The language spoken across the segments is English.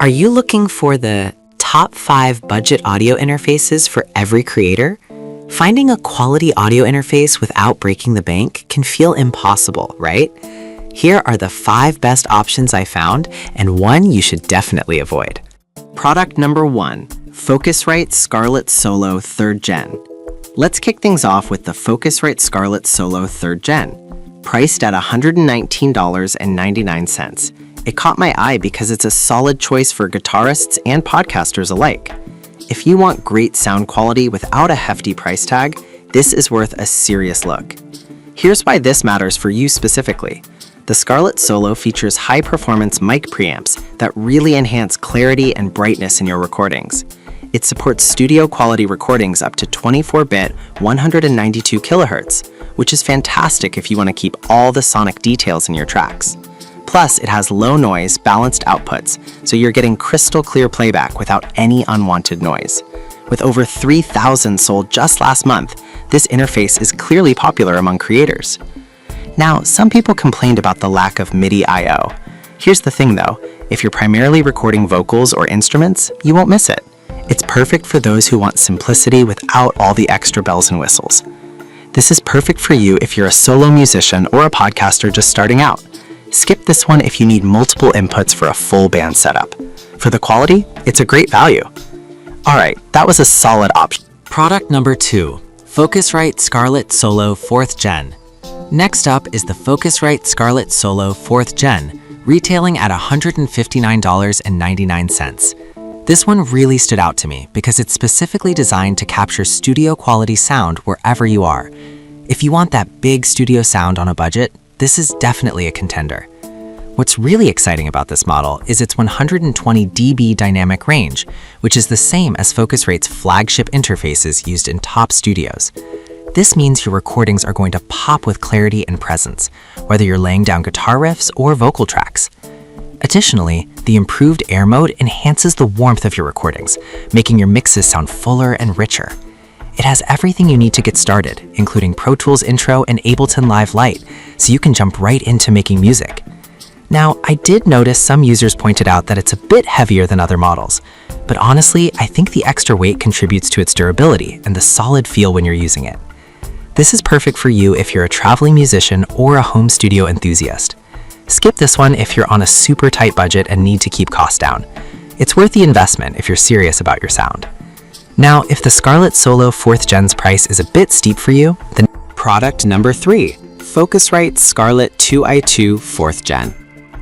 Are you looking for the top 5 budget audio interfaces for every creator? Finding a quality audio interface without breaking the bank can feel impossible, right? Here are the 5 best options I found and one you should definitely avoid. Product number 1, Focusrite Scarlett Solo 3rd Gen. Let's kick things off with the Focusrite Scarlett Solo 3rd Gen, priced at $119.99. It caught my eye because it's a solid choice for guitarists and podcasters alike. If you want great sound quality without a hefty price tag, this is worth a serious look. Here's why this matters for you specifically. The Scarlett Solo features high-performance mic preamps that really enhance clarity and brightness in your recordings. It supports studio-quality recordings up to 24-bit 192 kHz, which is fantastic if you want to keep all the sonic details in your tracks. Plus, it has low noise, balanced outputs, so you're getting crystal clear playback without any unwanted noise. With over 3,000 sold just last month, this interface is clearly popular among creators. Now, some people complained about the lack of MIDI I/O. Here's the thing though, if you're primarily recording vocals or instruments, you won't miss it. It's perfect for those who want simplicity without all the extra bells and whistles. This is perfect for you if you're a solo musician or a podcaster just starting out. Skip this one if you need multiple inputs for a full band setup. For the quality, it's a great value. Alright, that was a solid option. Product number 2, Focusrite Scarlett Solo 4th Gen. Next up is the Focusrite Scarlett Solo 4th Gen, retailing at $159.99. This one really stood out to me because it's specifically designed to capture studio quality sound wherever you are. If you want that big studio sound on a budget, this is definitely a contender. What's really exciting about this model is its 120 dB dynamic range, which is the same as Focusrite's flagship interfaces used in top studios. This means your recordings are going to pop with clarity and presence, whether you're laying down guitar riffs or vocal tracks. Additionally, the improved air mode enhances the warmth of your recordings, making your mixes sound fuller and richer. It has everything you need to get started, including Pro Tools Intro and Ableton Live Lite, so you can jump right into making music. Now, I did notice some users pointed out that it's a bit heavier than other models, but honestly, I think the extra weight contributes to its durability and the solid feel when you're using it. This is perfect for you if you're a traveling musician or a home studio enthusiast. Skip this one if you're on a super tight budget and need to keep costs down. It's worth the investment if you're serious about your sound. Now, if the Scarlett Solo 4th Gen's price is a bit steep for you, then product number 3, Focusrite Scarlett 2i2 4th Gen.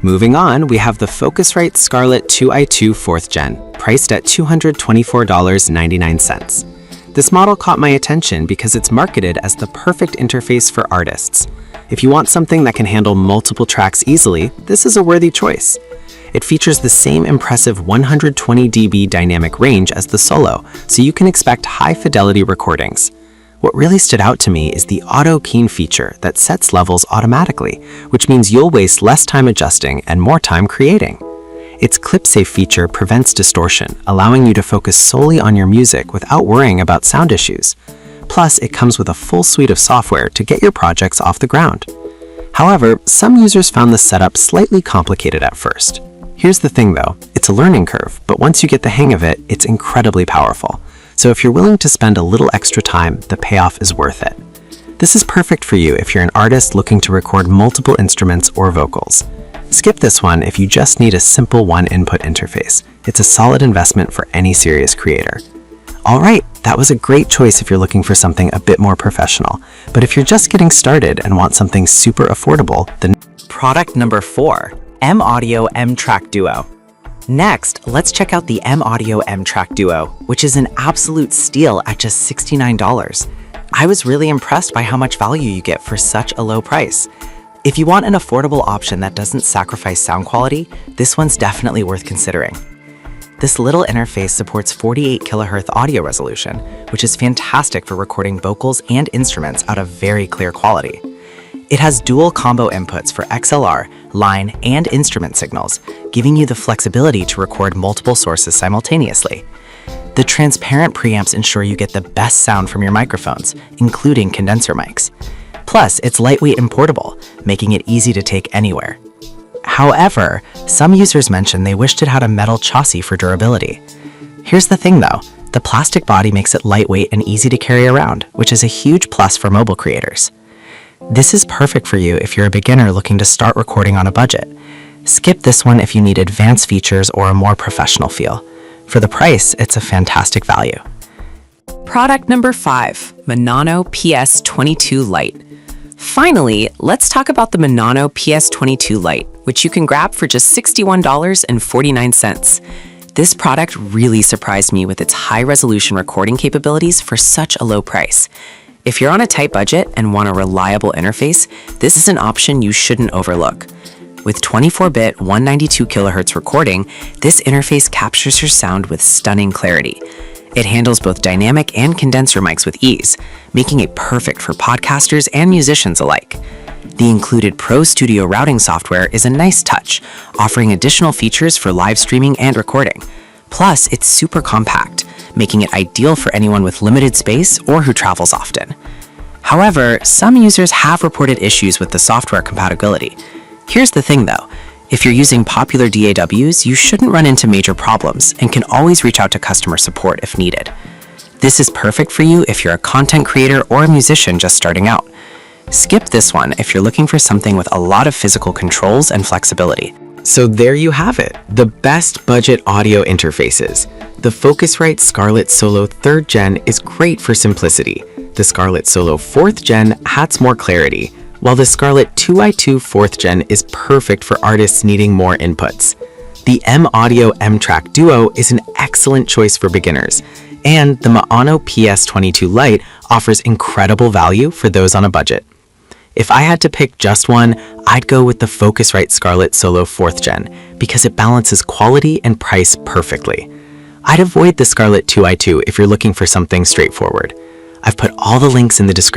Moving on, we have the Focusrite Scarlett 2i2 4th Gen, priced at $224.99. This model caught my attention because it's marketed as the perfect interface for artists. If you want something that can handle multiple tracks easily, this is a worthy choice. It features the same impressive 120 dB dynamic range as the Solo, so you can expect high-fidelity recordings. What really stood out to me is the auto key feature that sets levels automatically, which means you'll waste less time adjusting and more time creating. Its clip-safe feature prevents distortion, allowing you to focus solely on your music without worrying about sound issues. Plus, it comes with a full suite of software to get your projects off the ground. However, some users found the setup slightly complicated at first. Here's the thing though, it's a learning curve, but once you get the hang of it, it's incredibly powerful. So if you're willing to spend a little extra time, the payoff is worth it. This is perfect for you if you're an artist looking to record multiple instruments or vocals. Skip this one if you just need a simple one-input interface. It's a solid investment for any serious creator. Alright, that was a great choice if you're looking for something a bit more professional. But if you're just getting started and want something super affordable, then product number 4, M-Audio M-Track Duo. Next, let's check out the M-Audio M-Track Duo, which is an absolute steal at just $69. I was really impressed by how much value you get for such a low price. If you want an affordable option that doesn't sacrifice sound quality, this one's definitely worth considering. This little interface supports 48 kHz audio resolution, which is fantastic for recording vocals and instruments out of very clear quality. It has dual combo inputs for XLR, line, and instrument signals, giving you the flexibility to record multiple sources simultaneously. The transparent preamps ensure you get the best sound from your microphones, including condenser mics. Plus, it's lightweight and portable, making it easy to take anywhere. However, some users mentioned they wished it had a metal chassis for durability. Here's the thing though, the plastic body makes it lightweight and easy to carry around, which is a huge plus for mobile creators. This is perfect for you if you're a beginner looking to start recording on a budget. Skip this one if you need advanced features or a more professional feel. For the price, it's a fantastic value. Product number 5, Manano PS22 Lite. Finally, let's talk about the Manano PS22 Lite, which you can grab for just $61.49. This product really surprised me with its high-resolution recording capabilities for such a low price. If you're on a tight budget and want a reliable interface, this is an option you shouldn't overlook. With 24-bit 192 kHz recording, this interface captures your sound with stunning clarity. It handles both dynamic and condenser mics with ease, making it perfect for podcasters and musicians alike. The included Pro Studio routing software is a nice touch, offering additional features for live streaming and recording. Plus, it's super compact, making it ideal for anyone with limited space or who travels often. However, some users have reported issues with the software compatibility. Here's the thing though, if you're using popular DAWs, you shouldn't run into major problems and can always reach out to customer support if needed. This is perfect for you if you're a content creator or a musician just starting out. Skip this one if you're looking for something with a lot of physical controls and flexibility. So there you have it, the best budget audio interfaces. The Focusrite Scarlett Solo 3rd Gen is great for simplicity. The Scarlett Solo 4th Gen adds more clarity, while the Scarlett 2i2 4th Gen is perfect for artists needing more inputs. The M-Audio M-Track Duo is an excellent choice for beginners, and the Manano PS22 Lite offers incredible value for those on a budget. If I had to pick just one, I'd go with the Focusrite Scarlett Solo 4th Gen because it balances quality and price perfectly. I'd avoid the Scarlett 2i2 if you're looking for something straightforward. I've put all the links in the description